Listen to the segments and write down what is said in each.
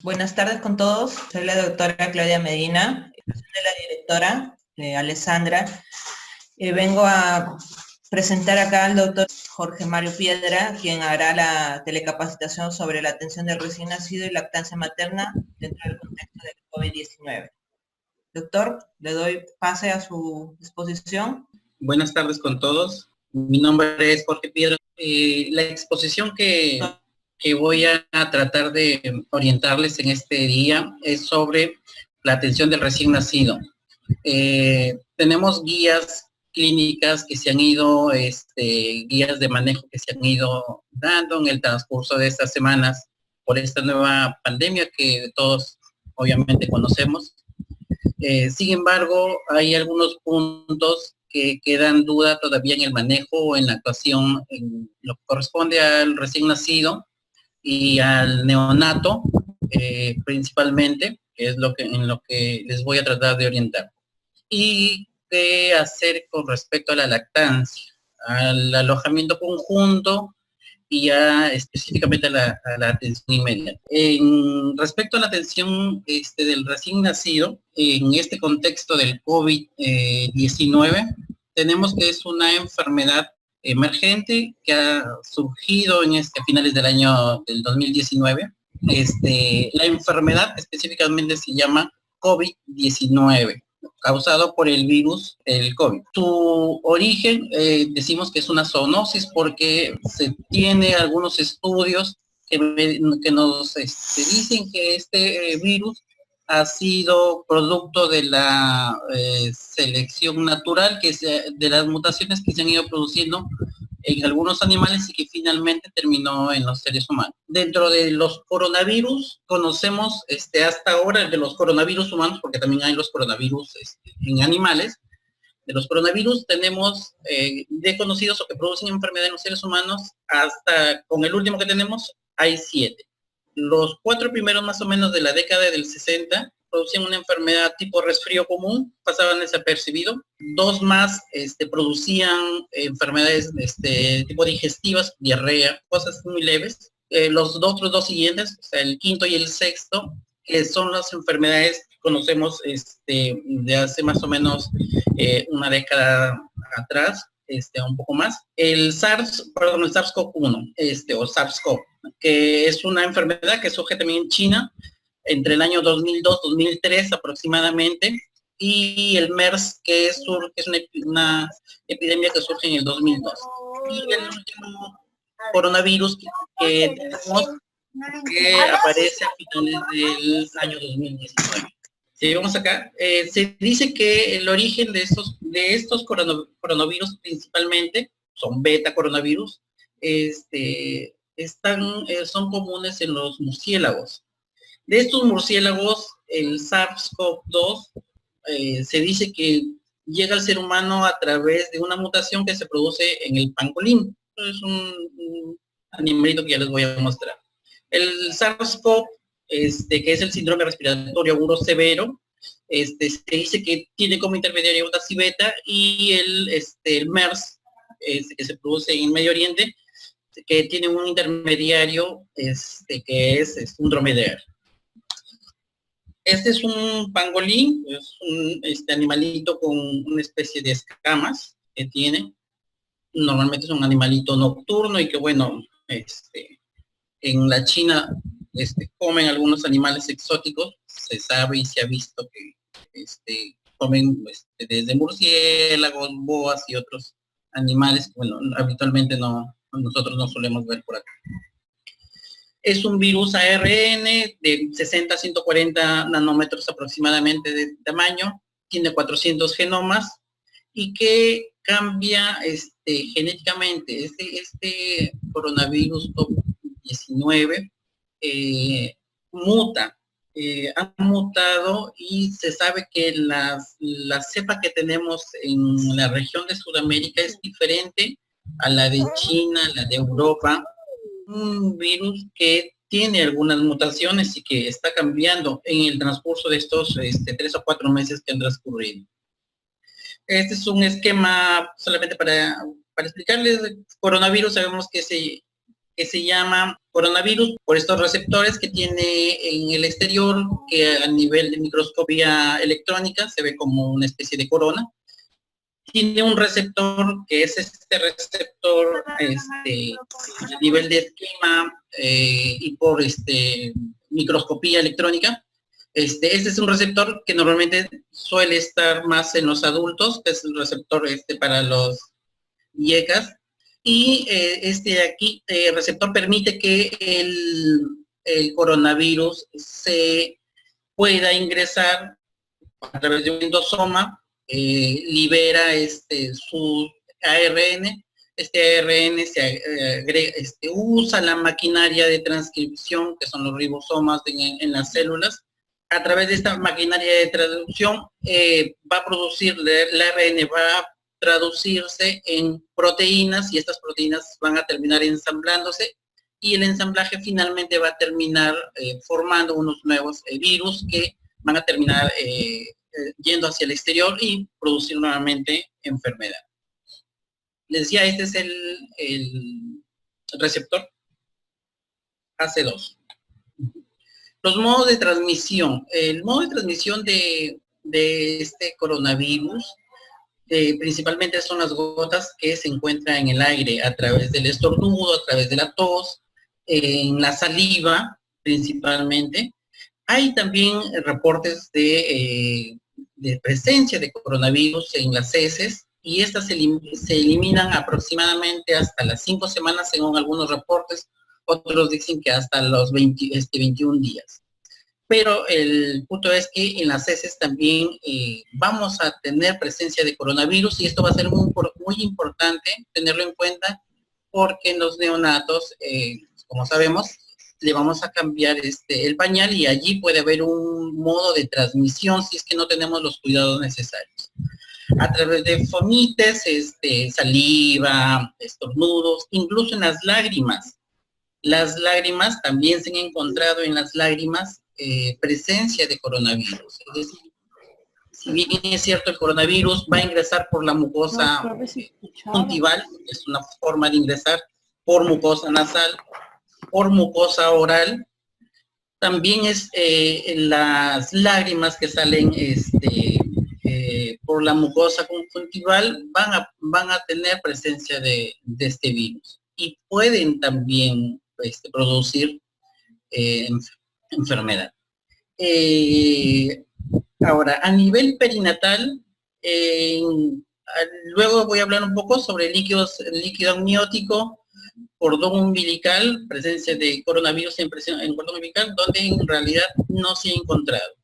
Buenas tardes con todos. Soy la doctora Claudia Medina, soy de la directora Alessandra. Vengo a presentar acá al doctor Jorge Mario Piedra, quien hará la telecapacitación sobre la atención del recién nacido y lactancia materna dentro del contexto del COVID-19. Doctor, le doy pase a su disposición. Buenas tardes con todos. Mi nombre es Jorge Piedra. La exposición que voy a tratar de orientarles en este día es sobre la atención del recién nacido. Tenemos guías clínicas que se han ido, guías de manejo que se han ido dando en el transcurso de estas semanas por esta nueva pandemia que todos obviamente conocemos. Sin embargo, hay algunos puntos que quedan duda todavía en el manejo o en la actuación en lo que corresponde al recién nacido y al neonato, principalmente, que es en lo que les voy a tratar de orientar. Y qué hacer con respecto a la lactancia, al alojamiento conjunto y ya específicamente a la atención inmediata. Respecto a la atención del recién nacido, en este contexto del COVID-19, tenemos que es una enfermedad emergente que ha surgido a finales del 2019. La enfermedad específicamente se llama COVID-19, causado por el virus, el COVID. Su origen, decimos que es una zoonosis porque se tiene algunos estudios que nos dicen que este virus ha sido producto de la selección natural, de las mutaciones que se han ido produciendo en algunos animales y que finalmente terminó en los seres humanos. Dentro de los coronavirus, conocemos hasta ahora de los coronavirus humanos, porque también hay los coronavirus en animales. De los coronavirus tenemos de conocidos o que producen enfermedad en los seres humanos, hasta con el último que tenemos, hay 7. Los 4 primeros más o menos de la década del 60 producían una enfermedad tipo resfrío común, pasaban desapercibido. 2 más producían enfermedades tipo digestivas, diarrea, cosas muy leves. Los otros 2 siguientes, o sea, el quinto y el sexto, que son las enfermedades que conocemos de hace más o menos una década atrás, un poco más. El SARS-CoV-1, o SARS-CoV, que es una enfermedad que surge también en China entre el año 2002-2003 aproximadamente, y el MERS, que es una epidemia que surge en el 2002. Y el último coronavirus que tenemos, que aparece a finales del año 2019. Si vemos acá, se dice que el origen de estos coronavirus principalmente son beta coronavirus, son comunes en los murciélagos. De estos murciélagos, el SARS-CoV-2 se dice que llega al ser humano a través de una mutación que se produce en el pangolín. Es un animalito que ya les voy a mostrar. El SARS-CoV, que es el síndrome respiratorio agudo severo, se dice que tiene como intermediario una civeta, y el MERS, que se produce en el Medio Oriente, que tiene un intermediario que es un dromedario. Este es un pangolín, es un animalito con una especie de escamas que tiene. Normalmente es un animalito nocturno y que, bueno, en la China comen algunos animales exóticos. Se sabe y se ha visto que comen desde murciélagos, boas y otros animales que, bueno, habitualmente nosotros no solemos ver por acá. Es un virus ARN de 60 a 140 nanómetros aproximadamente de tamaño, tiene 400 genomas y que cambia genéticamente. Este coronavirus COVID-19 muta, ha mutado, y se sabe que la cepa que tenemos en la región de Sudamérica es diferente a la de China, a la de Europa. Un virus que tiene algunas mutaciones y que está cambiando en el transcurso de estos 3 o 4 meses que han transcurrido. Este es un esquema solamente para explicarles. Coronavirus sabemos que que se llama coronavirus por estos receptores que tiene en el exterior, que a nivel de microscopía electrónica se ve como una especie de corona. Tiene un receptor que es este receptor a nivel de clima y por microscopía electrónica. Este es un receptor que normalmente suele estar más en los adultos, que es el receptor para los IECAS, y aquí receptor permite que el coronavirus se pueda ingresar a través de un endosoma, libera su ARN. Este ARN usa la maquinaria de transcripción, que son los ribosomas en las células. A través de esta maquinaria de traducción va a producir, el ARN va a traducirse en proteínas, y estas proteínas van a terminar ensamblándose, y el ensamblaje finalmente va a terminar formando unos nuevos virus que van a terminar yendo hacia el exterior y producir nuevamente enfermedad. Les decía, este es el receptor AC2. Los modos de transmisión. El modo de transmisión de este coronavirus principalmente son las gotas que se encuentran en el aire a través del estornudo, a través de la tos, en la saliva principalmente. Hay también reportes de presencia de coronavirus en las heces, y estas se eliminan aproximadamente hasta las 5 semanas según algunos reportes. Otros dicen que hasta los 21 días. Pero el punto es que en las heces también vamos a tener presencia de coronavirus, y esto va a ser muy importante tenerlo en cuenta, porque en los neonatos, como sabemos, le vamos a cambiar el pañal, y allí puede haber un modo de transmisión si es que no tenemos los cuidados necesarios. A través de fomites, saliva, estornudos, incluso en las lágrimas. Las lágrimas, también se han encontrado en las lágrimas presencia de coronavirus. Es decir, si bien es cierto, el coronavirus va a ingresar por la mucosa conjuntival, es una forma de ingresar por mucosa nasal, por mucosa oral, también es las lágrimas que salen por la mucosa conjuntival van a tener presencia de este virus, y pueden también producir enfermedad. Ahora, a nivel perinatal, luego voy a hablar un poco sobre el líquido amniótico, cordón umbilical, presencia de coronavirus en cordón umbilical, donde en realidad no se ha encontrado.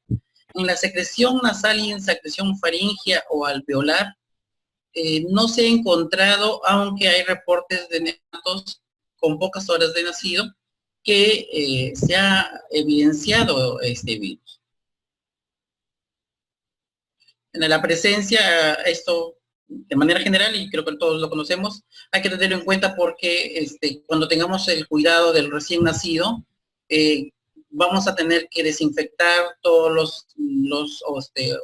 En la secreción nasal y en secreción faríngea o alveolar, no se ha encontrado, aunque hay reportes de neonatos con pocas horas de nacido que se ha evidenciado este virus. En la presencia, esto de manera general, y creo que todos lo conocemos, hay que tenerlo en cuenta porque cuando tengamos el cuidado del recién nacido, vamos a tener que desinfectar todos los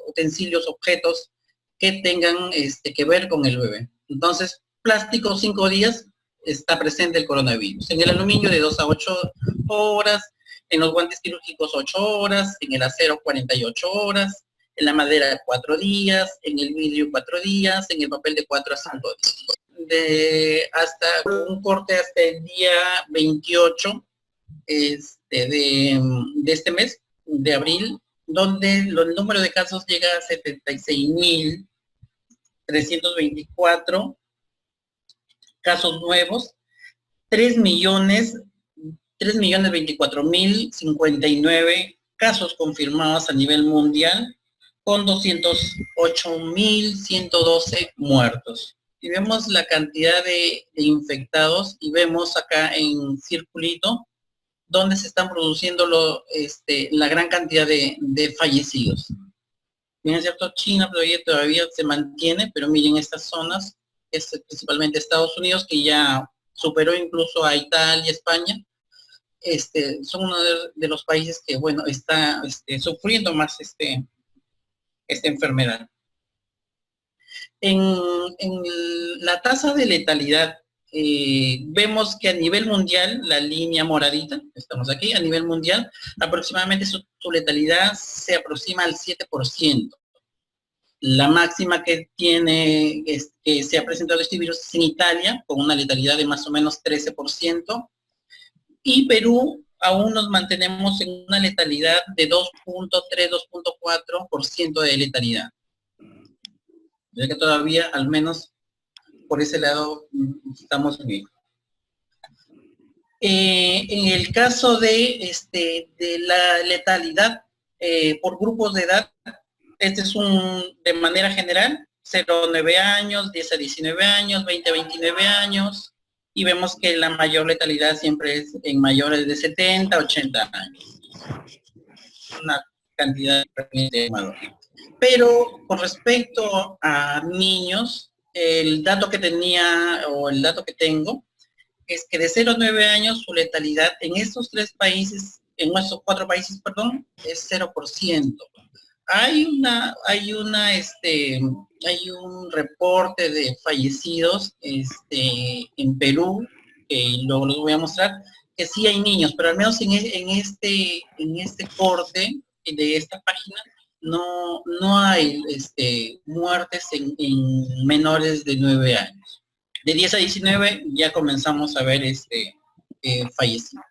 utensilios, objetos que tengan que ver con el bebé. Entonces, plástico 5 días, está presente el coronavirus. En el aluminio de 2 a 8 horas, en los guantes quirúrgicos 8 horas, en el acero 48 horas, en la madera 4 días, en el vidrio 4 días, en el papel de 4 a 5 días. Hasta un corte hasta el día 28 de este mes, de abril, donde el número de casos llega a 76.324 casos nuevos, 3.024.059 casos confirmados a nivel mundial, con 208.112 muertos. Y vemos la cantidad de infectados, y vemos acá en circulito donde se están produciendo la gran cantidad de fallecidos. Bien es cierto, China todavía se mantiene, pero miren estas zonas, es principalmente Estados Unidos, que ya superó incluso a Italia, España. Son uno de los países que, bueno, está sufriendo más esta enfermedad. En la tasa de letalidad vemos que a nivel mundial, la línea moradita, estamos aquí, a nivel mundial, aproximadamente su letalidad se aproxima al 7%. La máxima que tiene, que se ha presentado este virus es en Italia, con una letalidad de más o menos 13%, y Perú aún nos mantenemos en una letalidad de 2.3, 2.4% de letalidad. Ya que todavía, al menos por ese lado, estamos bien. En el caso de la letalidad por grupos de edad, este es de manera general, 0 a 9 años, 10 a 19 años, 20 a 29 años, y vemos que la mayor letalidad siempre es en mayores de 70 a 80 años. Una cantidad de mayor. Pero con respecto a niños, el dato que tenía, o el dato que tengo, es que de 0 a 9 años su letalidad en estos 3 países, en estos 4 países, perdón, es 0%. Hay un reporte de fallecidos en Perú, que luego los voy a mostrar, que sí hay niños, pero al menos en este corte de esta página no hay muertes en menores de 9 años. De 10 a 19 ya comenzamos a ver fallecidos.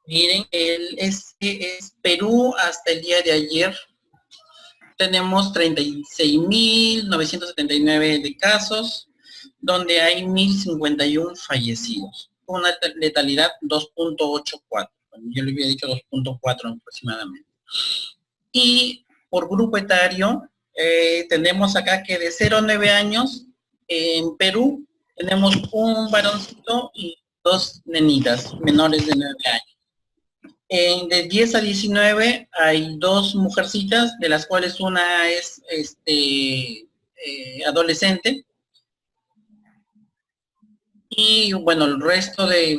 Miren, es Perú hasta el día de ayer. Tenemos 36.979 de casos, donde hay 1.051 fallecidos, con una letalidad 2.84. Bueno, yo le había dicho 2.4 aproximadamente. Y por grupo etario, tenemos acá que de 0 a 9 años, en Perú, tenemos un varoncito y 2 nenitas menores de 9 años. De 10 a 19 hay 2 mujercitas, de las cuales una es adolescente. Y bueno, el resto de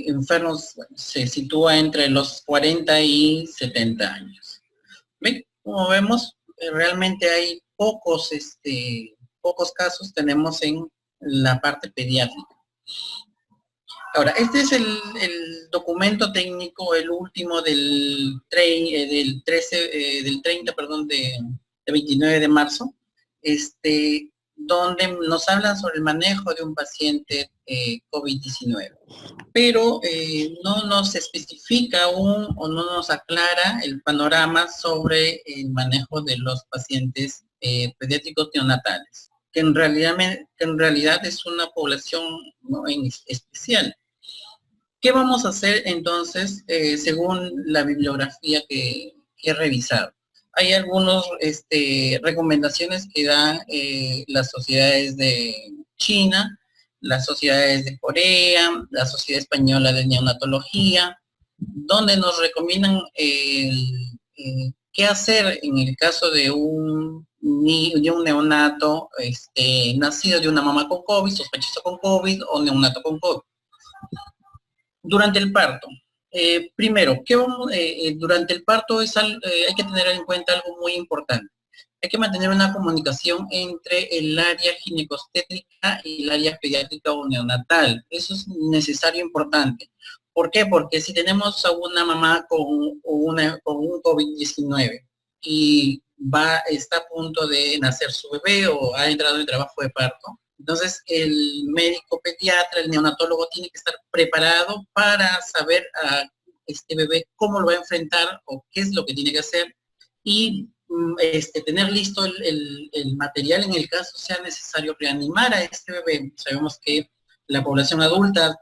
enfermos se sitúa entre los 40 y 70 años. ¿Ven? Como vemos, realmente hay pocos casos tenemos en la parte pediátrica. Ahora, este es el documento técnico, el último del 29 de marzo, donde nos hablan sobre el manejo de un paciente COVID-19. Pero no nos especifica aún o no nos aclara el panorama sobre el manejo de los pacientes pediátricos neonatales, que en realidad es una población, ¿no?, especial. ¿Qué vamos a hacer entonces según la bibliografía que he revisado? Hay algunas recomendaciones que dan las sociedades de China, las sociedades de Corea, la Sociedad Española de Neonatología, donde nos recomiendan qué hacer en el caso de un neonato nacido de una mamá con COVID, sospechoso con COVID o neonato con COVID. Durante el parto, primero, durante el parto hay que tener en cuenta algo muy importante. Hay que mantener una comunicación entre el área ginecostétrica y el área pediátrica o neonatal. Eso es necesario, importante. ¿Por qué? Porque si tenemos a una mamá con un COVID-19 y está a punto de nacer su bebé o ha entrado en trabajo de parto, entonces el médico pediatra, el neonatólogo, tiene que estar preparado para saber a este bebé cómo lo va a enfrentar o qué es lo que tiene que hacer y tener listo el material en el caso sea necesario reanimar a este bebé. Sabemos que la población adulta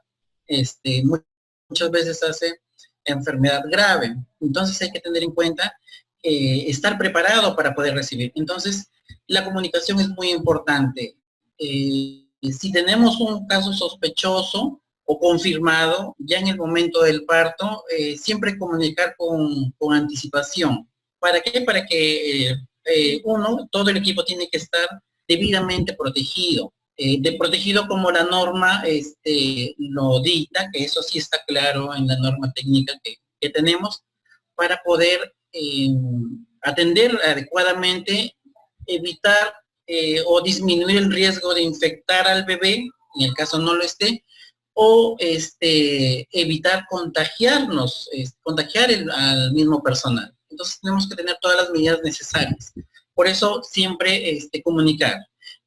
muchas veces hace enfermedad grave, entonces hay que tener en cuenta estar preparado para poder recibir. Entonces la comunicación es muy importante. Si tenemos un caso sospechoso o confirmado, ya en el momento del parto, siempre comunicar con anticipación. ¿Para qué? Para que todo el equipo tiene que estar debidamente protegido. Protegido como la norma lo dicta, que eso sí está claro en la norma técnica que tenemos, para poder atender adecuadamente, evitar o disminuir el riesgo de infectar al bebé, en el caso no lo esté, o evitar contagiarnos, contagiar al mismo personal. Entonces tenemos que tener todas las medidas necesarias. Por eso siempre comunicar.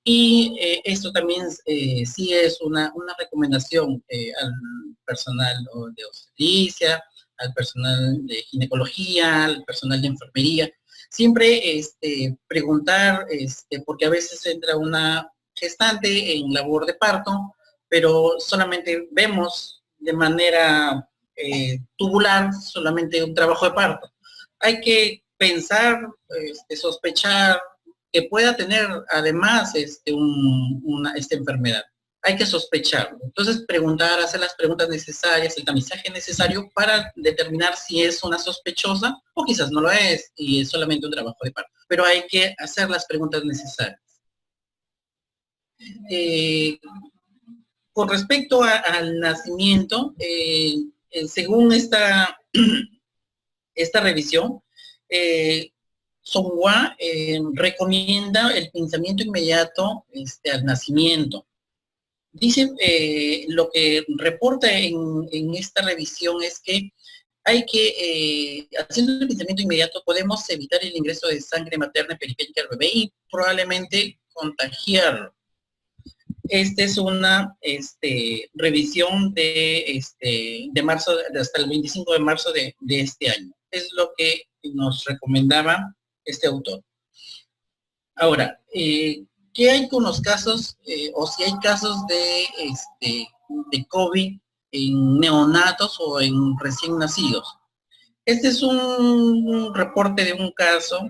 Y esto también sí es una recomendación al personal de obstetricia, al personal de ginecología, al personal de enfermería. Siempre preguntar, porque a veces entra una gestante en labor de parto, pero solamente vemos de manera tubular solamente un trabajo de parto. Hay que pensar, sospechar que pueda tener además esta enfermedad. Hay que sospecharlo. Entonces preguntar, hacer las preguntas necesarias, el tamizaje necesario para determinar si es una sospechosa o quizás no lo es y es solamente un trabajo de parto. Pero hay que hacer las preguntas necesarias. Con respecto al nacimiento, según esta revisión, Songhua recomienda el pensamiento inmediato al nacimiento. Dice, lo que reporta en esta revisión es que hay que, haciendo el pensamiento inmediato, podemos evitar el ingreso de sangre materna periférica al bebé y probablemente contagiarlo. Esta es una revisión de marzo, hasta el 25 de marzo de este año. Es lo que nos recomendaba este autor. Ahora, ¿qué hay con los casos, o si hay casos de COVID en neonatos o en recién nacidos? Este es un reporte de un caso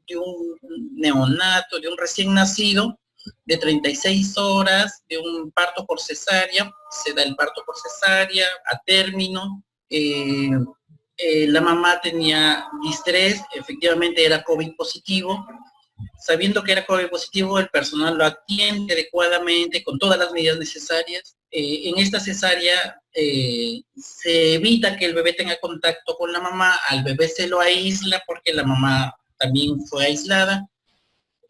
de un neonato, de un recién nacido, de 36 horas, de un parto por cesárea. Se da el parto por cesárea a término. La mamá tenía distrés, efectivamente era COVID positivo. Sabiendo que era COVID positivo, el personal lo atiende adecuadamente con todas las medidas necesarias. En esta cesárea se evita que el bebé tenga contacto con la mamá, al bebé se lo aísla porque la mamá también fue aislada,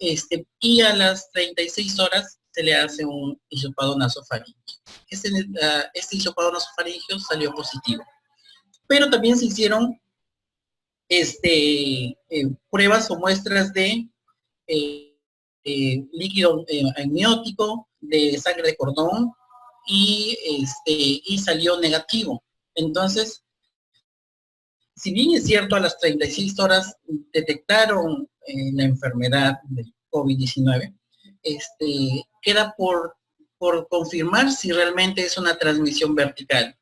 y a las 36 horas se le hace un hisopado nasofaríngeo. Este hisopado nasofaríngeo salió positivo. Pero también se hicieron pruebas o muestras de líquido amniótico, de sangre de cordón, y salió negativo. Entonces, si bien es cierto, a las 36 horas detectaron la enfermedad del COVID-19, queda por confirmar si realmente es una transmisión vertical.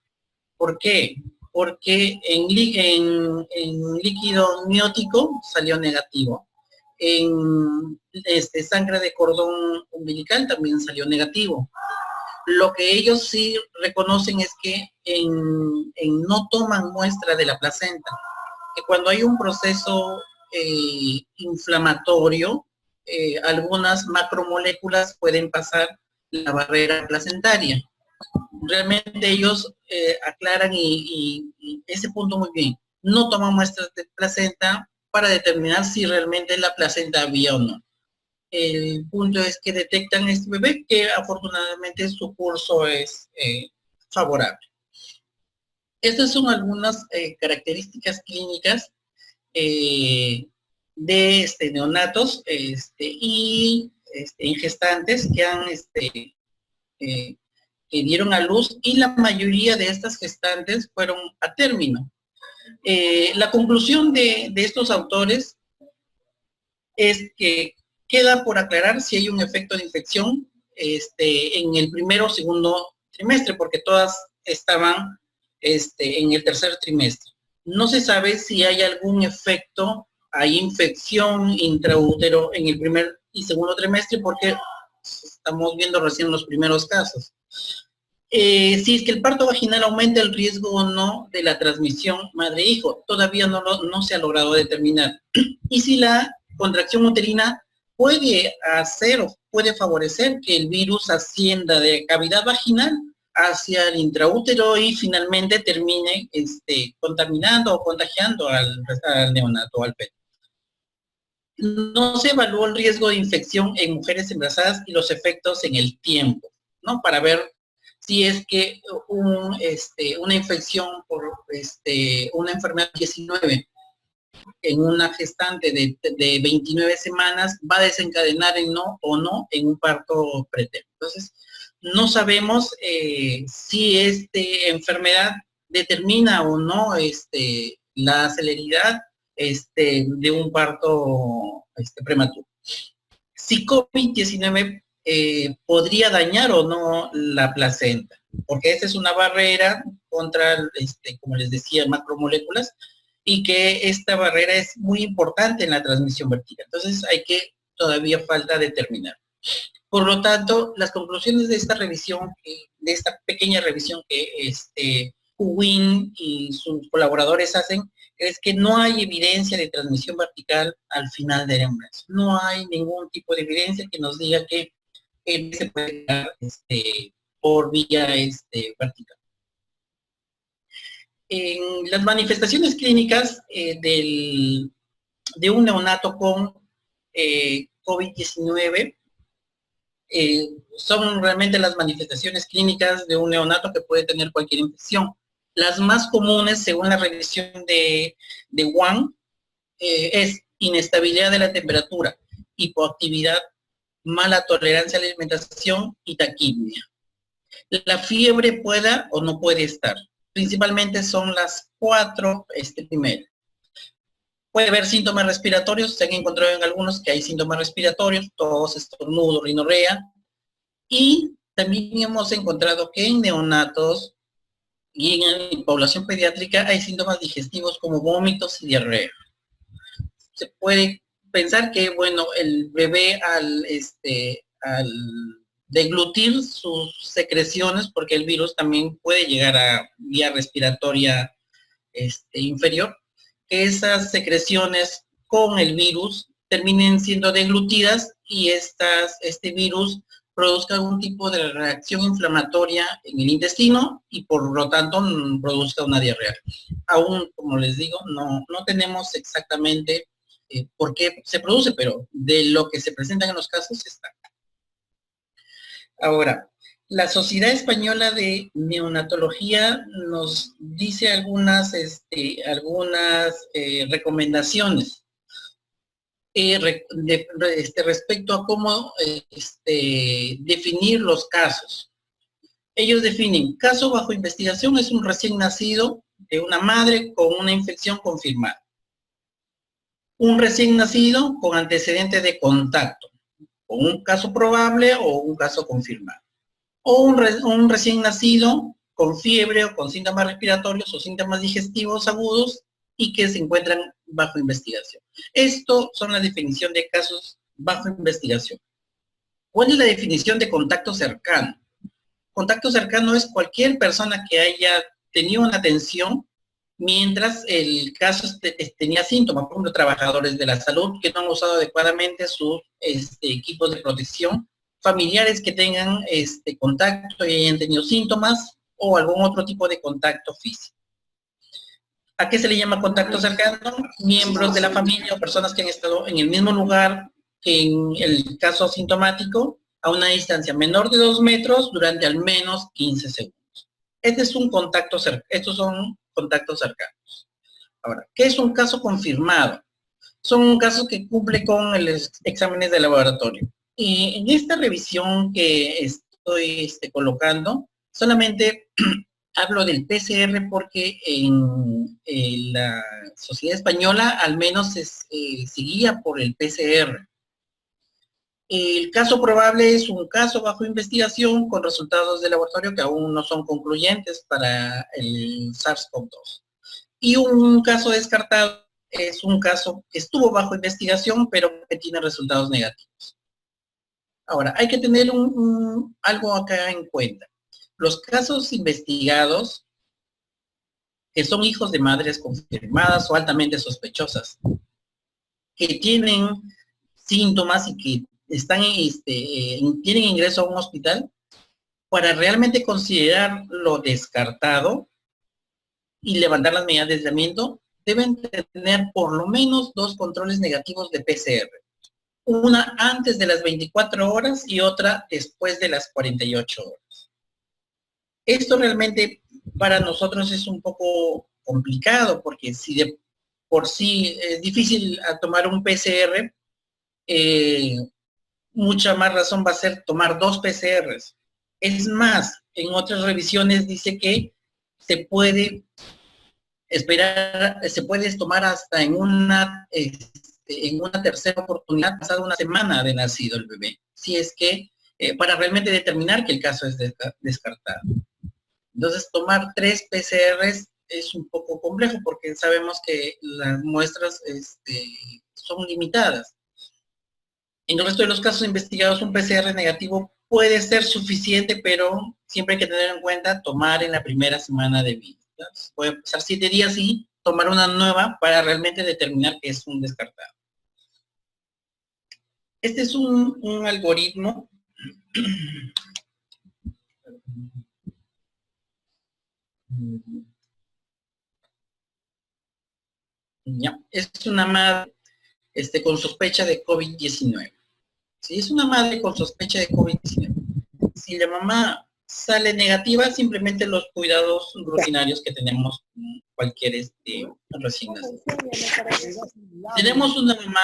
¿Por qué? Porque en líquido amniótico salió negativo. En sangre de cordón umbilical también salió negativo. Lo que ellos sí reconocen es que no toman muestra de la placenta, que cuando hay un proceso inflamatorio, algunas macromoléculas pueden pasar la barrera placentaria. Realmente ellos aclaran y ese punto muy bien. No toman muestras de placenta para determinar si realmente la placenta había o no. El punto es que detectan este bebé que afortunadamente su curso es favorable. Estas son algunas características clínicas de neonatos y en gestantes que han que dieron a luz, y la mayoría de estas gestantes fueron a término. La conclusión de estos autores es que queda por aclarar si hay un efecto de infección en el primero o segundo trimestre, porque todas estaban en el tercer trimestre. No se sabe si hay algún efecto, hay infección intraútero en el primer y segundo trimestre, porque estamos viendo recién los primeros casos. Si es que el parto vaginal aumenta el riesgo o no de la transmisión madre-hijo, todavía no se ha logrado determinar. Y si la contracción uterina puede hacer o puede favorecer que el virus ascienda de cavidad vaginal hacia el intraútero y finalmente termine contaminando o contagiando al neonato, al feto. no se evaluó el riesgo de infección en mujeres embarazadas y los efectos en el tiempo, ¿no? Para ver si es que una infección por una enfermedad 19 en una gestante de 29 semanas va a desencadenar en no en un parto preterno. Entonces, no sabemos si esta enfermedad determina o no la celeridad de un parto prematuro. Si COVID-19 podría dañar o no la placenta, porque esta es una barrera contra, como les decía, macromoléculas, y que esta barrera es muy importante en la transmisión vertical. Entonces todavía falta determinar. Por lo tanto, las conclusiones de esta revisión, de esta pequeña revisión que Wynn y sus colaboradores hacen, es que no hay evidencia de transmisión vertical al final del embarazo. No hay ningún tipo de evidencia que nos diga que se puede dar por vía vertical. En las manifestaciones clínicas de un neonato con COVID-19, son realmente las manifestaciones clínicas de un neonato que puede tener cualquier infección. Las más comunes, según la revisión de Wang, es inestabilidad de la temperatura, hipoactividad, mala tolerancia a la alimentación y taquipnea. La fiebre pueda o no puede estar. Principalmente son las 4 primeras. Puede haber síntomas respiratorios, se han encontrado en algunos que hay síntomas respiratorios, tos, estornudo, rinorrea, y también hemos encontrado que en neonatos y en población pediátrica hay síntomas digestivos como vómitos y diarrea. Se puede pensar que, bueno, el bebé al deglutir sus secreciones, porque el virus también puede llegar a vía respiratoria inferior, que esas secreciones con el virus terminen siendo deglutidas y este virus produzca algún tipo de reacción inflamatoria en el intestino y por lo tanto produzca una diarrea. Aún, como les digo, no tenemos exactamente por qué se produce, pero de lo que se presentan en los casos está. Ahora, la Sociedad Española de Neonatología nos dice algunas recomendaciones respecto a cómo definir los casos. Ellos definen caso bajo investigación es un recién nacido de una madre con una infección confirmada. Un recién nacido con antecedentes de contacto, con un caso probable o un caso confirmado. O un recién nacido con fiebre o con síntomas respiratorios o síntomas digestivos agudos y que se encuentran bajo investigación. Esto son la definición de casos bajo investigación. ¿Cuál es la definición de contacto cercano? Contacto cercano es cualquier persona que haya tenido una atención mientras el caso tenía síntomas, por ejemplo, trabajadores de la salud que no han usado adecuadamente sus equipos de protección, familiares que tengan contacto y hayan tenido síntomas o algún otro tipo de contacto físico. ¿A qué se le llama contacto cercano? Miembros de la familia o personas que han estado en el mismo lugar que en el caso asintomático a una distancia menor de 2 metros durante al menos 15 segundos. Este es un contacto cercano. Estos son contactos cercanos. Ahora, ¿qué es un caso confirmado? Son casos que cumplen con los exámenes de laboratorio. Y en esta revisión que estoy colocando, solamente hablo del PCR porque en la Sociedad Española al menos se guía por el PCR. El caso probable es un caso bajo investigación con resultados de laboratorio que aún no son concluyentes para el SARS-CoV-2. Y un caso descartado es un caso que estuvo bajo investigación pero que tiene resultados negativos. Ahora, hay que tener algo acá en cuenta. Los casos investigados que son hijos de madres confirmadas o altamente sospechosas, que tienen síntomas y que tienen ingreso a un hospital, para realmente considerar lo descartado y levantar las medidas de aislamiento, deben tener por lo menos 2 controles negativos de PCR. Una antes de las 24 horas y otra después de las 48 horas. Esto realmente para nosotros es un poco complicado, porque si de por sí es difícil tomar un PCR, mucha más razón va a ser tomar 2 PCRs. Es más, en otras revisiones dice que se puede esperar, se puede tomar hasta en una tercera oportunidad, pasada una semana de nacido el bebé, si es que, para realmente determinar que el caso es descartado. Entonces, tomar 3 PCRs es un poco complejo, porque sabemos que las muestras son limitadas. En el resto de los casos investigados, un PCR negativo puede ser suficiente, pero siempre hay que tener en cuenta tomar en la primera semana de vida. Puede pasar 7 días y tomar una nueva para realmente determinar que es un descartado. Este es un algoritmo ya, es una madre con sospecha de COVID-19. Si es una madre con sospecha de COVID-19, si la mamá sale negativa, simplemente los cuidados rutinarios que tenemos con cualquier recién nacido. Tenemos una mamá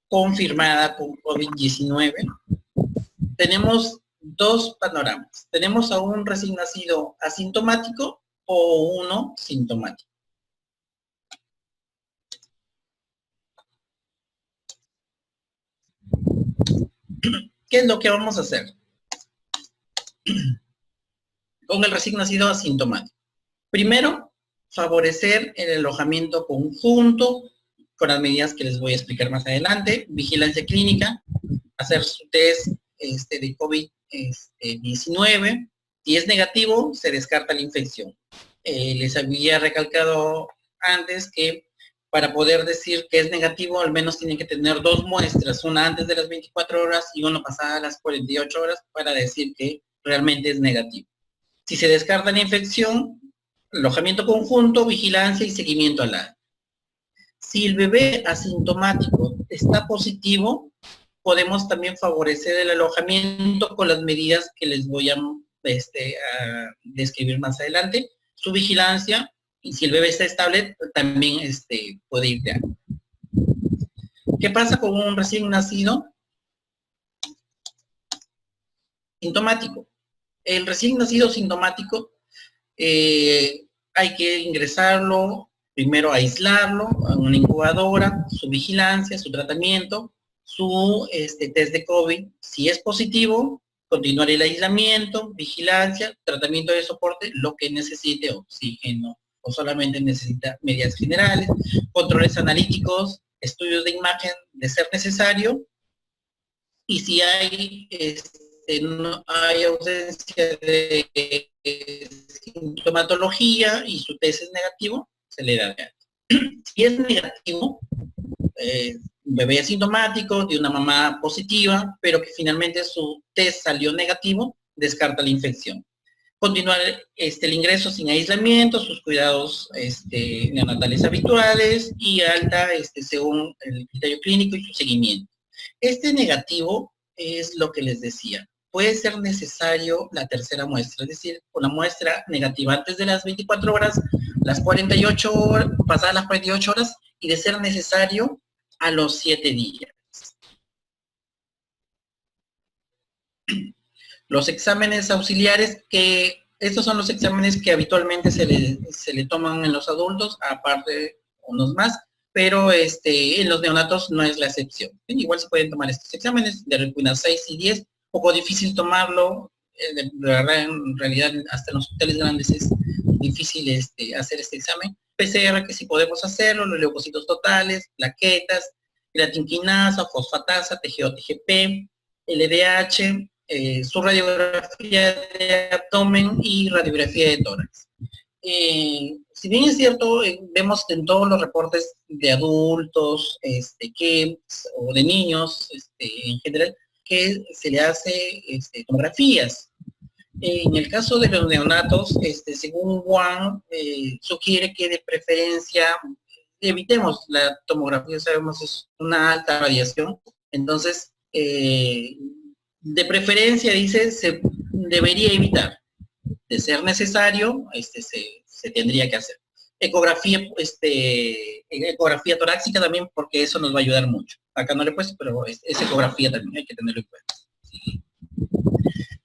confirmada con COVID-19, tenemos 2 panoramas. Tenemos a un recién nacido asintomático o uno sintomático. ¿Qué es lo que vamos a hacer con el recién nacido asintomático? Primero, favorecer el alojamiento conjunto con las medidas que les voy a explicar más adelante. Vigilancia clínica, hacer su test de COVID-19. Si es negativo, se descarta la infección. Les había recalcado antes que para poder decir que es negativo, al menos tienen que tener 2 muestras, una antes de las 24 horas y una pasada las 48 horas para decir que realmente es negativo. Si se descarta la infección, alojamiento conjunto, vigilancia y seguimiento al lado. Si el bebé asintomático está positivo, podemos también favorecer el alojamiento con las medidas que les voy a describir más adelante. Su vigilancia, y si el bebé está estable, también puede ir de ahí. ¿Qué pasa con un recién nacido sintomático? El recién nacido sintomático hay que ingresarlo, primero aislarlo a una incubadora, su vigilancia, su tratamiento, su test de COVID. Si es positivo, continuar el aislamiento, vigilancia, tratamiento de soporte, lo que necesite, oxígeno, o solamente necesita medidas generales, controles analíticos, estudios de imagen de ser necesario, y si hay, no hay ausencia de sintomatología y su test es negativo, se le da de alta. Si es negativo, un bebé asintomático, de una mamá positiva, pero que finalmente su test salió negativo, descarta la infección. Continuar el ingreso sin aislamiento, sus cuidados neonatales habituales y alta según el criterio clínico y su seguimiento. Este negativo es lo que les decía. Puede ser necesario la tercera muestra, es decir, una muestra negativa antes de las 24 horas, las 48 horas, pasadas las 48 horas, y de ser necesario a los 7 días. Los exámenes auxiliares, que estos son los exámenes que habitualmente se le toman en los adultos, aparte unos más, pero en los neonatos no es la excepción. Igual se pueden tomar estos exámenes de Requina 6 y 10, poco difícil tomarlo, de verdad, en realidad hasta en los hospitales grandes es difícil hacer este examen. PCR, que sí podemos hacerlo, los leucocitos totales, plaquetas, creatinquinasa, fosfatasa, TGO-TGP, LDH, su radiografía de abdomen y radiografía de tórax. Si bien es cierto, vemos en todos los reportes de adultos o de niños en general, que se le hace tomografías. En el caso de los neonatos, según Juan, sugiere que de preferencia evitemos la tomografía, sabemos es una alta radiación, entonces, de preferencia, dice, se debería evitar. De ser necesario, se tendría que hacer. Ecografía, ecografía torácica también, porque eso nos va a ayudar mucho. Acá no le he puesto, pero es ecografía también, hay que tenerlo en cuenta.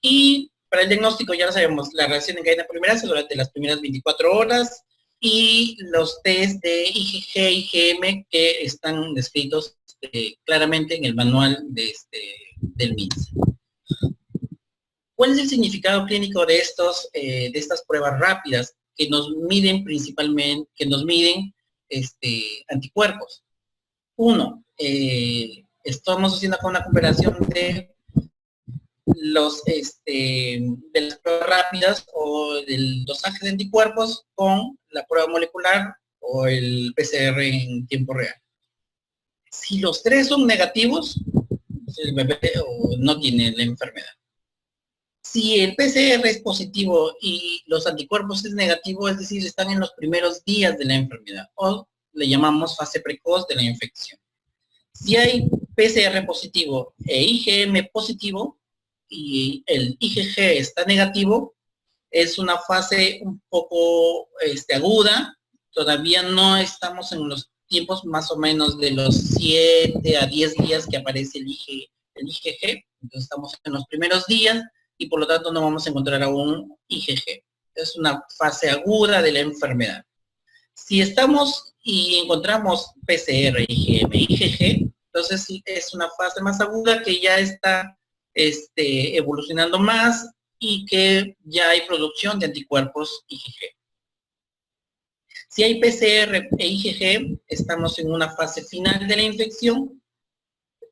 Y para el diagnóstico ya lo sabemos, la reacción en cadena polimerasa durante las primeras 24 horas y los test de IgG, IgM que están descritos claramente en el manual del MINSA. ¿Cuál es el significado clínico de estas pruebas rápidas que nos miden principalmente, anticuerpos? Uno, estamos haciendo acá una comparación de de las pruebas rápidas o del dosaje de anticuerpos con la prueba molecular o el PCR en tiempo real. Si los tres son negativos, el bebé no tiene la enfermedad. Si el PCR es positivo y los anticuerpos es negativo, es decir, están en los primeros días de la enfermedad, o le llamamos fase precoz de la infección. Si hay PCR positivo e IgM positivo, y el IgG está negativo, es una fase un poco aguda, todavía no estamos en los tiempos más o menos de los 7 a 10 días que aparece el IgG, entonces estamos en los primeros días y por lo tanto no vamos a encontrar aún IgG. Es una fase aguda de la enfermedad. Si estamos y encontramos PCR, IgM, IgG, entonces es una fase más aguda que ya está evolucionando más y que ya hay producción de anticuerpos IgG. Si hay PCR e IgG, estamos en una fase final de la infección.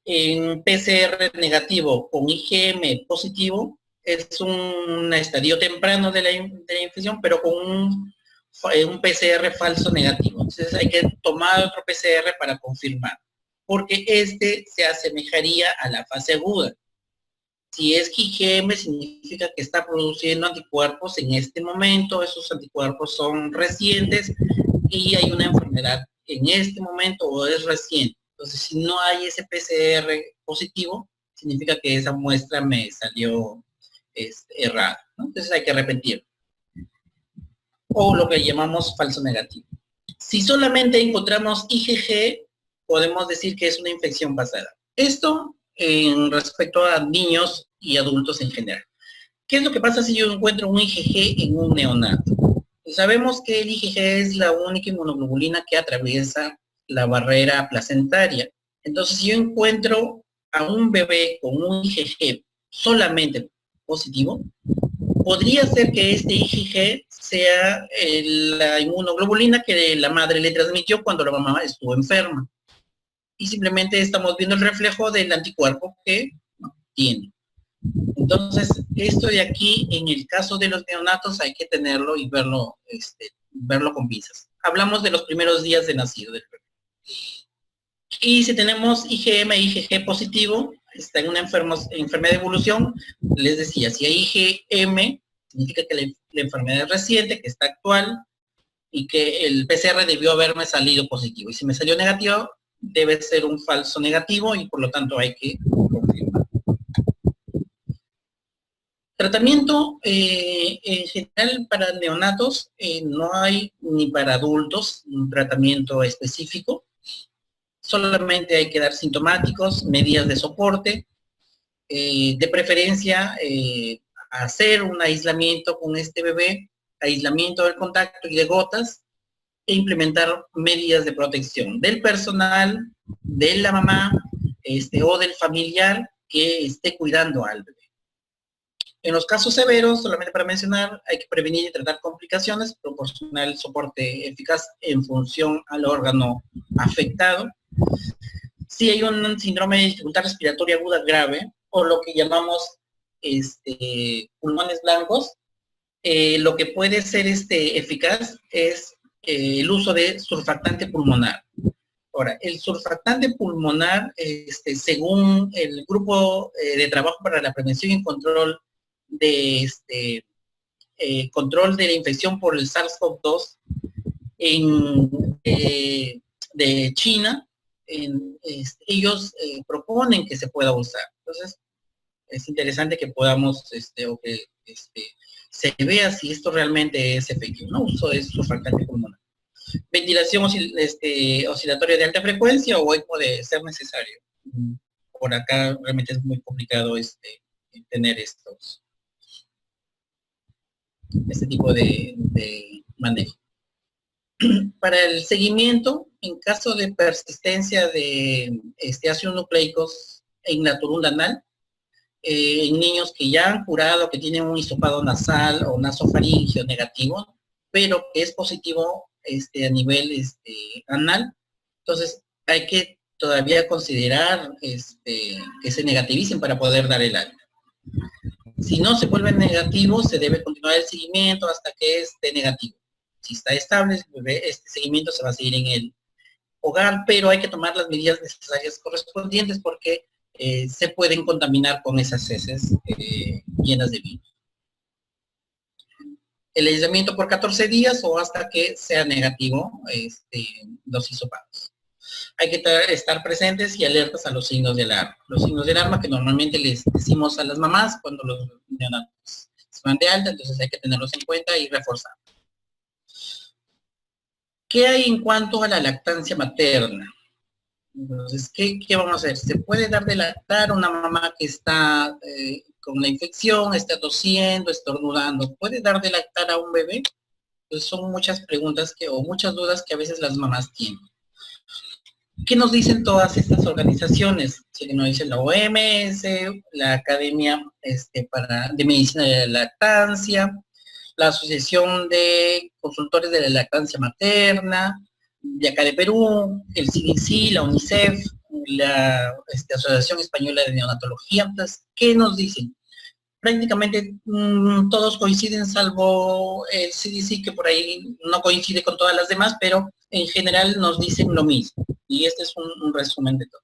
En PCR negativo con IgM positivo, es un estadio temprano de la infección, pero con un PCR falso negativo. Entonces hay que tomar otro PCR para confirmar, porque se asemejaría a la fase aguda. Si es que IgM significa que está produciendo anticuerpos en este momento, esos anticuerpos son recientes y hay una enfermedad en este momento o es reciente. Entonces, si no hay ese PCR positivo, significa que esa muestra me salió errada, ¿no? Entonces hay que repetirlo. O lo que llamamos falso negativo. Si solamente encontramos IgG, podemos decir que es una infección pasada. Esto en respecto a niños y adultos en general. ¿Qué es lo que pasa si yo encuentro un IgG en un neonato? Sabemos que el IgG es la única inmunoglobulina que atraviesa la barrera placentaria. Entonces, si yo encuentro a un bebé con un IgG solamente positivo, podría ser que este IgG sea la inmunoglobulina que la madre le transmitió cuando la mamá estuvo enferma. Y simplemente estamos viendo el reflejo del anticuerpo que tiene. Entonces, esto de aquí, en el caso de los neonatos, hay que tenerlo y verlo con pinzas. Hablamos de los primeros días de nacido del bebé. Y si tenemos IgM e IgG positivo, está en una enfermedad de evolución, les decía, si hay IgM, significa que la enfermedad es reciente, que está actual, y que el PCR debió haberme salido positivo. Y si me salió negativo, debe ser un falso negativo y por lo tanto hay que confirmar. Tratamiento en general para neonatos no hay ni para adultos un tratamiento específico. Solamente hay que dar sintomáticos, medidas de soporte, de preferencia hacer un aislamiento con este bebé, aislamiento del contacto y de gotas, e implementar medidas de protección del personal, de la mamá o del familiar que esté cuidando al bebé. En los casos severos, solamente para mencionar, hay que prevenir y tratar complicaciones, proporcionar el soporte eficaz en función al órgano afectado. Si hay un síndrome de dificultad respiratoria aguda grave, o lo que llamamos pulmones blancos, lo que puede ser eficaz es el uso de surfactante pulmonar. Ahora, el surfactante pulmonar, según el Grupo de Trabajo para la Prevención y Control de control de la infección por el SARS-CoV-2, de China, ellos proponen que se pueda usar. Entonces, es interesante que podamos, o que se vea si esto realmente es efectivo, ¿no? Uso de surfactante pulmonar. Ventilación oscilatoria de alta frecuencia o ECMO de ser necesario. Por acá realmente es muy complicado tener este tipo de manejo. Para el seguimiento, en caso de persistencia de ácidos nucleicos en la torunda anal, en niños que ya han curado, que tienen un hisopado nasal o nasofaringeo negativo, pero que es positivo a nivel anal, entonces hay que todavía considerar que se negativicen para poder dar el alta. Si no se vuelve negativo, se debe continuar el seguimiento hasta que esté negativo. Si está estable, este seguimiento se va a seguir en el hogar, pero hay que tomar las medidas necesarias correspondientes porque se pueden contaminar con esas heces llenas de virus. El aislamiento por 14 días o hasta que sea negativo los hisopados. Hay que estar presentes y alertas a los signos de alarma. Los signos de alarma que normalmente les decimos a las mamás cuando los neonatos se van de alta, entonces hay que tenerlos en cuenta y reforzar. ¿Qué hay en cuanto a la lactancia materna? Entonces, ¿qué vamos a hacer? ¿Se puede dar de lactar a una mamá que está con la infección, está tosiendo, estornudando? ¿Puede dar de lactar a un bebé? Pues son muchas preguntas o muchas dudas que a veces las mamás tienen. ¿Qué nos dicen todas estas organizaciones? Si nos dice la OMS, la Academia de Medicina de la Lactancia, la Asociación de Consultores de la Lactancia Materna, de acá de Perú, el CDC, la UNICEF, la Asociación Española de Neonatología. Entonces, ¿qué nos dicen? Prácticamente todos coinciden, salvo el CDC, que por ahí no coincide con todas las demás, pero en general nos dicen lo mismo. Y este es un resumen de todo.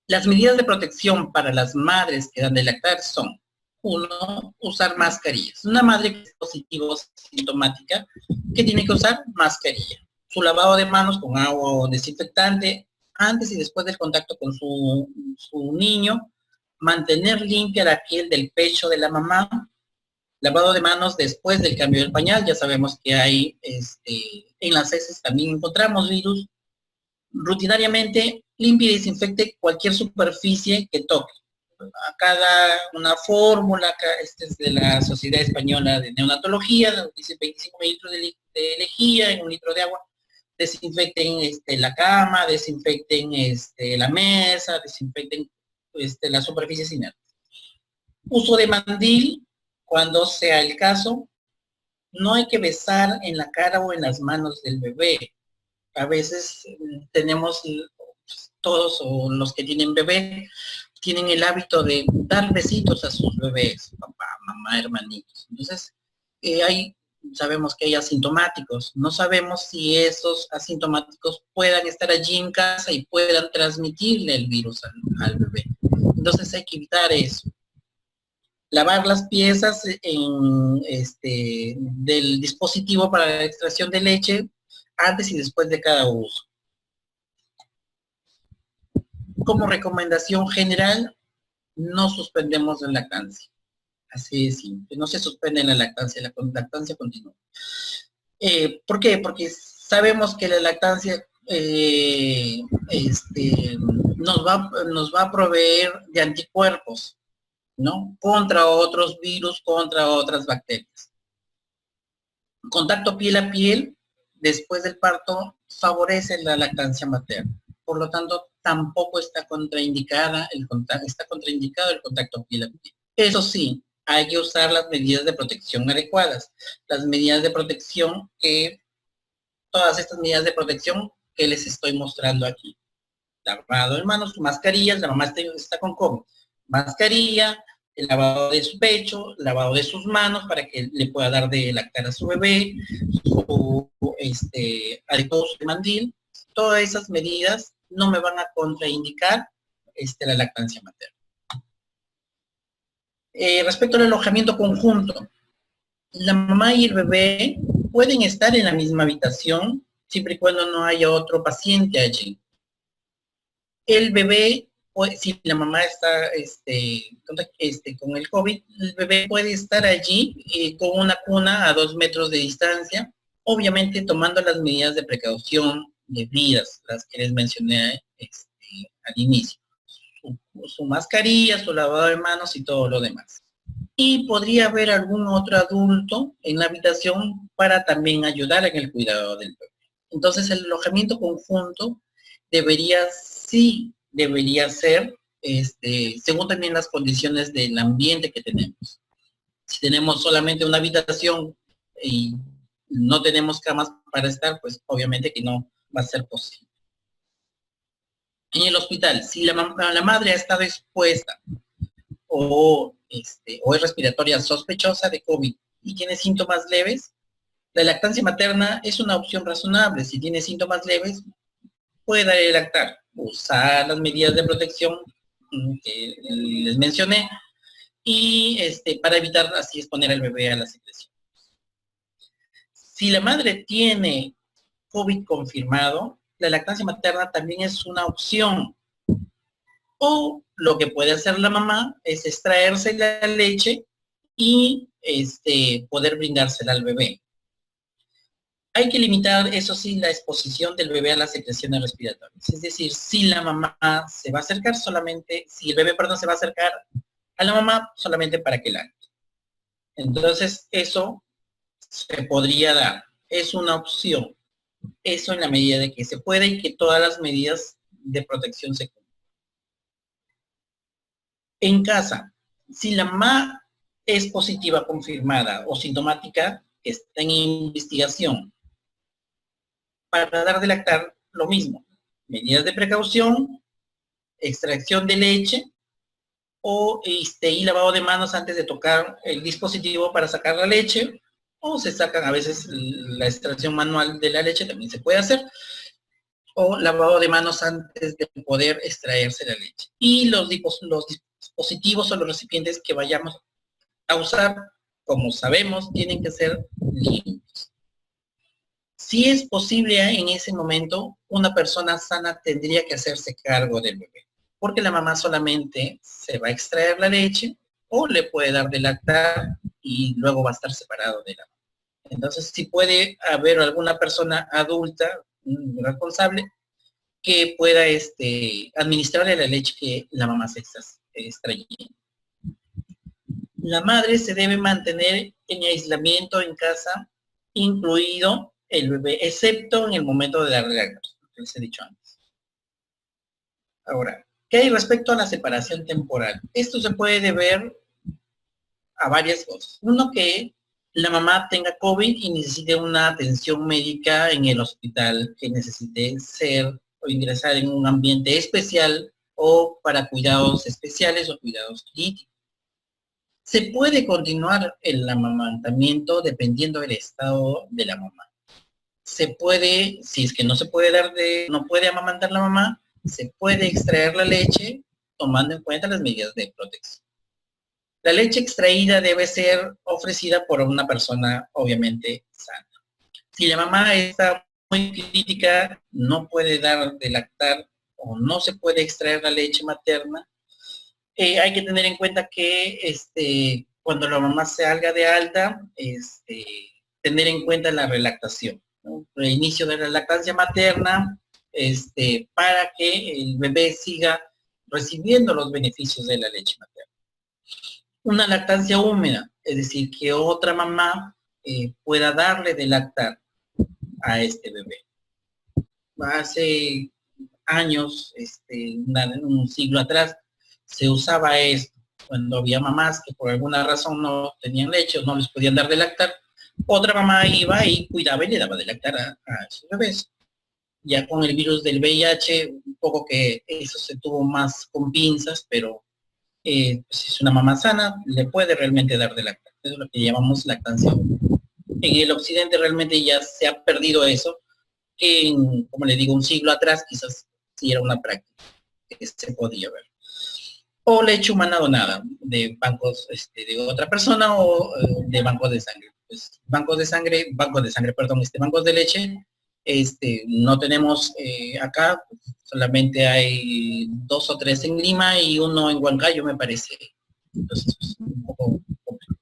Las medidas de protección para las madres que dan de lactar son: 1, usar mascarillas. Una madre que es positivo sintomática, ¿qué tiene que usar? Mascarilla. Su lavado de manos con agua o desinfectante antes y después del contacto con su niño. Mantener limpia la piel del pecho de la mamá. Lavado de manos después del cambio del pañal. Ya sabemos que hay, en las heces también encontramos virus. Rutinariamente, limpie y desinfecte cualquier superficie que toque. Acá da una fórmula, acá es de la Sociedad Española de Neonatología, dice 25 mililitros de lejía en 1 litro de agua. Desinfecten la cama, desinfecten la mesa, desinfecten las superficies inertes. Uso de mandil, cuando sea el caso. No hay que besar en la cara o en las manos del bebé. A veces tenemos, todos o los que tienen bebé, tienen el hábito de dar besitos a sus bebés, papá, mamá, hermanitos. Entonces, sabemos que hay asintomáticos. No sabemos si esos asintomáticos puedan estar allí en casa y puedan transmitirle el virus al bebé. Entonces hay que evitar eso. Lavar las piezas del dispositivo para la extracción de leche antes y después de cada uso. Como recomendación general, no suspendemos la lactancia. Así de simple, no se suspende la lactancia continúa. ¿Por qué? Porque sabemos que la lactancia nos va a proveer de anticuerpos, ¿no? Contra otros virus, contra otras bacterias. Contacto piel a piel después del parto favorece la lactancia materna. Por lo tanto, tampoco está contraindicado el contacto piel a piel. Eso sí, hay que usar las medidas de protección adecuadas. Las medidas de protección todas estas medidas de protección que les estoy mostrando aquí. Lavado de manos, mascarillas, la mamá está con ¿cómo? Mascarilla, el lavado de su pecho, lavado de sus manos para que le pueda dar de lactar a su bebé, su adecuado uso de mandil. Todas esas medidas no me van a contraindicar la lactancia materna. Respecto al alojamiento conjunto, la mamá y el bebé pueden estar en la misma habitación siempre y cuando no haya otro paciente allí. El bebé, si la mamá está con el COVID, el bebé puede estar allí con una cuna a 2 metros de distancia, obviamente tomando las medidas de precaución debidas, las que les mencioné al inicio. Su mascarilla, su lavado de manos y todo lo demás. Y podría haber algún otro adulto en la habitación para también ayudar en el cuidado del bebé. Entonces el alojamiento conjunto debería ser según también las condiciones del ambiente que tenemos. Si tenemos solamente una habitación y no tenemos camas para estar, pues obviamente que no va a ser posible. En el hospital, si la madre ha estado expuesta o es respiratoria sospechosa de COVID y tiene síntomas leves, la lactancia materna es una opción razonable. Si tiene síntomas leves, puede lactar, usar las medidas de protección que les mencioné y para evitar así exponer al bebé a la secreción. Si la madre tiene COVID confirmado, la lactancia materna también es una opción. O lo que puede hacer la mamá es extraerse la leche y poder brindársela al bebé. Hay que limitar, eso sí, la exposición del bebé a las secreciones respiratorias. Es decir, si la mamá se va a acercar solamente, si el bebé, se va a acercar a la mamá solamente para que lacte. Entonces, eso se podría dar. Es una opción. Eso en la medida de que se puede y que todas las medidas de protección se cumplan. En casa, si la mamá es positiva confirmada o sintomática, está en investigación. Para dar de lactar, lo mismo. Medidas de precaución, extracción de leche y lavado de manos antes de tocar el dispositivo para sacar la leche, o se sacan a veces la extracción manual de la leche, también se puede hacer, o lavado de manos antes de poder extraerse la leche. Y los dispositivos o los recipientes que vayamos a usar, como sabemos, tienen que ser limpios. Si es posible en ese momento, una persona sana tendría que hacerse cargo del bebé, porque la mamá solamente se va a extraer la leche o le puede dar de lactar y luego va a estar separado de la mamá. Entonces, si puede haber alguna persona adulta, responsable, que pueda administrarle la leche que la mamá se está extrayendo. La madre se debe mantener en aislamiento en casa, incluido el bebé, excepto en el momento de darle lactar, que les he dicho antes. Ahora, ¿qué hay respecto a la separación temporal? Esto se puede deber a varias cosas. Uno, que la mamá tenga COVID y necesite una atención médica en el hospital, que necesite ser o ingresar en un ambiente especial o para cuidados especiales o cuidados críticos. Se puede continuar el amamantamiento dependiendo del estado de la mamá. Se puede, si es que no se puede no puede amamantar la mamá, se puede extraer la leche tomando en cuenta las medidas de protección. La leche extraída debe ser ofrecida por una persona obviamente sana. Si la mamá está muy crítica, no puede dar de lactar o no se puede extraer la leche materna, hay que tener en cuenta que cuando la mamá se salga de alta, tener en cuenta la relactación, ¿no? El inicio de la lactancia materna, para que el bebé siga recibiendo los beneficios de la leche materna. Una lactancia húmeda, es decir, que otra mamá pueda darle de lactar a este bebé. Hace años, un siglo atrás, se usaba esto. Cuando había mamás que por alguna razón no tenían leche o no les podían dar de lactar, otra mamá iba y cuidaba y le daba de lactar a sus bebés. Ya con el virus del VIH, un poco que eso se tuvo más con pinzas, pero si es una mamá sana, le puede realmente dar de lactar. Eso es lo que llamamos lactancia. En el occidente realmente ya se ha perdido eso, que como le digo, un siglo atrás quizás sí era una práctica que se podía ver. O leche humana donada de bancos de otra persona o de bancos de sangre. Pues, bancos de leche No tenemos acá, solamente hay 2 o 3 en Lima y uno en Huancayo, me parece. Entonces, es un poco complejo.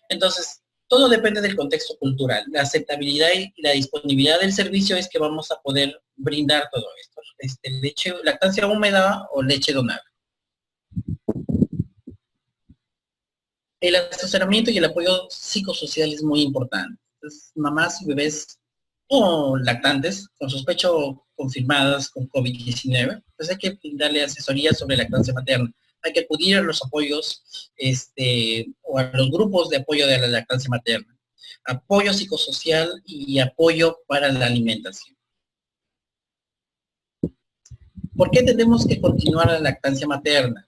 Entonces, todo depende del contexto cultural. La aceptabilidad y la disponibilidad del servicio es que vamos a poder brindar todo esto. Leche, lactancia húmeda o leche donada. El asesoramiento y el apoyo psicosocial es muy importante. Entonces, mamás y bebés o lactantes con sospecha confirmadas con COVID-19, pues hay que darle asesoría sobre lactancia materna. Hay que acudir a los apoyos o a los grupos de apoyo de la lactancia materna. Apoyo psicosocial y apoyo para la alimentación. ¿Por qué tenemos que continuar la lactancia materna?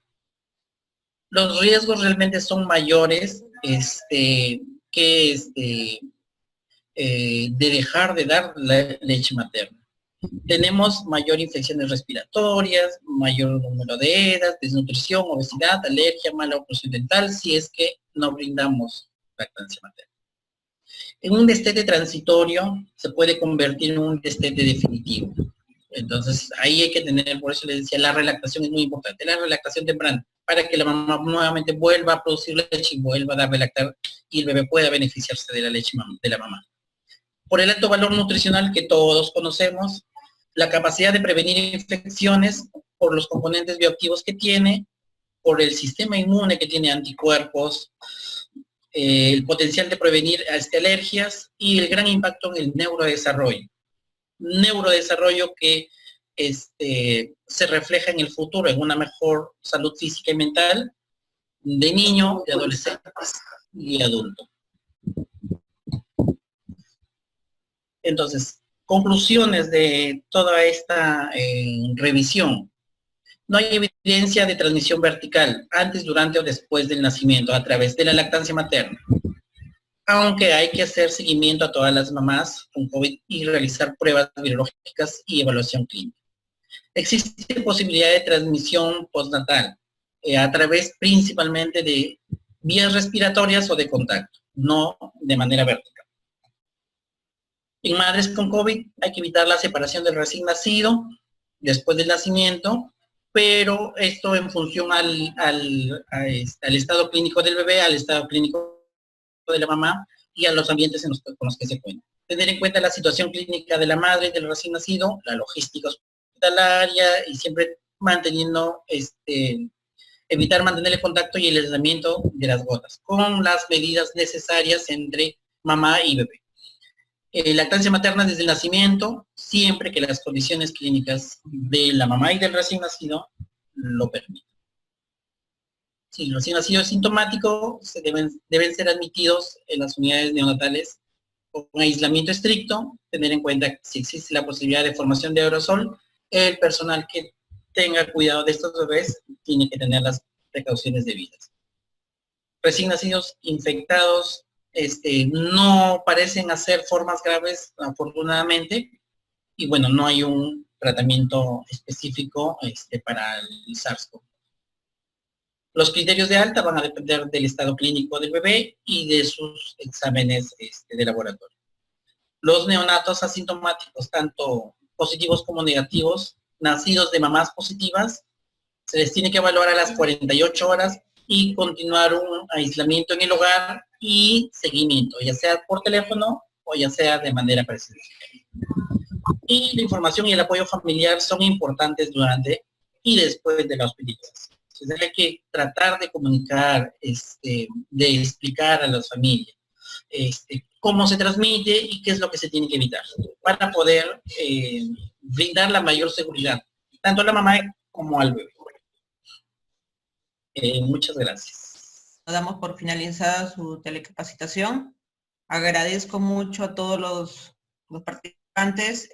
Los riesgos realmente son mayores que de dejar de dar la leche materna. Tenemos mayor infecciones respiratorias, mayor número de EDAs, desnutrición, obesidad, alergia, mala oclusión dental, si es que no brindamos lactancia materna. En un destete transitorio se puede convertir en un destete definitivo. Entonces, ahí hay que tener, por eso les decía, la relactación es muy importante, la relactación temprana, para que la mamá nuevamente vuelva a producir leche y vuelva a dar relactar y el bebé pueda beneficiarse de la leche de la mamá. Por el alto valor nutricional que todos conocemos, la capacidad de prevenir infecciones por los componentes bioactivos que tiene, por el sistema inmune que tiene anticuerpos, el potencial de prevenir alergias y el gran impacto en el neurodesarrollo. Neurodesarrollo que se refleja en el futuro en una mejor salud física y mental de niño, de adolescentes y adultos. Entonces, conclusiones de toda esta revisión. No hay evidencia de transmisión vertical antes, durante o después del nacimiento a través de la lactancia materna. Aunque hay que hacer seguimiento a todas las mamás con COVID y realizar pruebas virológicas y evaluación clínica. Existe posibilidad de transmisión postnatal a través principalmente de vías respiratorias o de contacto, no de manera vertical. En madres con COVID hay que evitar la separación del recién nacido después del nacimiento, pero esto en función al estado clínico del bebé, al estado clínico de la mamá y a los ambientes con los que se cuenta. Tener en cuenta la situación clínica de la madre y del recién nacido, la logística hospitalaria y siempre manteniendo, evitar mantener el contacto y el aislamiento de las gotas, con las medidas necesarias entre mamá y bebé. Lactancia materna desde el nacimiento, siempre que las condiciones clínicas de la mamá y del recién nacido lo permitan. Si el recién nacido es sintomático, deben ser admitidos en las unidades neonatales con aislamiento estricto, tener en cuenta que si existe la posibilidad de formación de aerosol, el personal que tenga cuidado de estos bebés tiene que tener las precauciones debidas. Recién nacidos infectados no parecen hacer formas graves, afortunadamente, y bueno, no hay un tratamiento específico para el SARS-CoV. Los criterios de alta van a depender del estado clínico del bebé y de sus exámenes de laboratorio. Los neonatos asintomáticos, tanto positivos como negativos, nacidos de mamás positivas, se les tiene que evaluar a las 48 horas y continuar un aislamiento en el hogar y seguimiento, ya sea por teléfono o ya sea de manera presencial. Y la información y el apoyo familiar son importantes durante y después de la hospitalización. Entonces hay que tratar de comunicar, de explicar a las familias cómo se transmite y qué es lo que se tiene que evitar para poder brindar la mayor seguridad, tanto a la mamá como al bebé. Muchas gracias. Damos por finalizada su telecapacitación. Agradezco mucho a todos los participantes,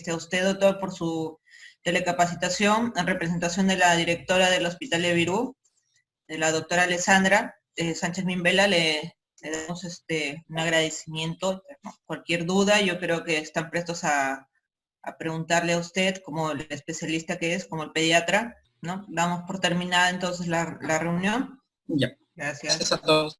a usted, doctor, por su telecapacitación, en representación de la directora del Hospital de Virú, de la doctora Alessandra Sánchez Mimbela, le damos un agradecimiento. Cualquier duda, yo creo que están prestos a preguntarle a usted, como el especialista que es, como el pediatra, ¿no? Damos por terminada entonces la reunión. Ya. Gracias. Gracias a todos.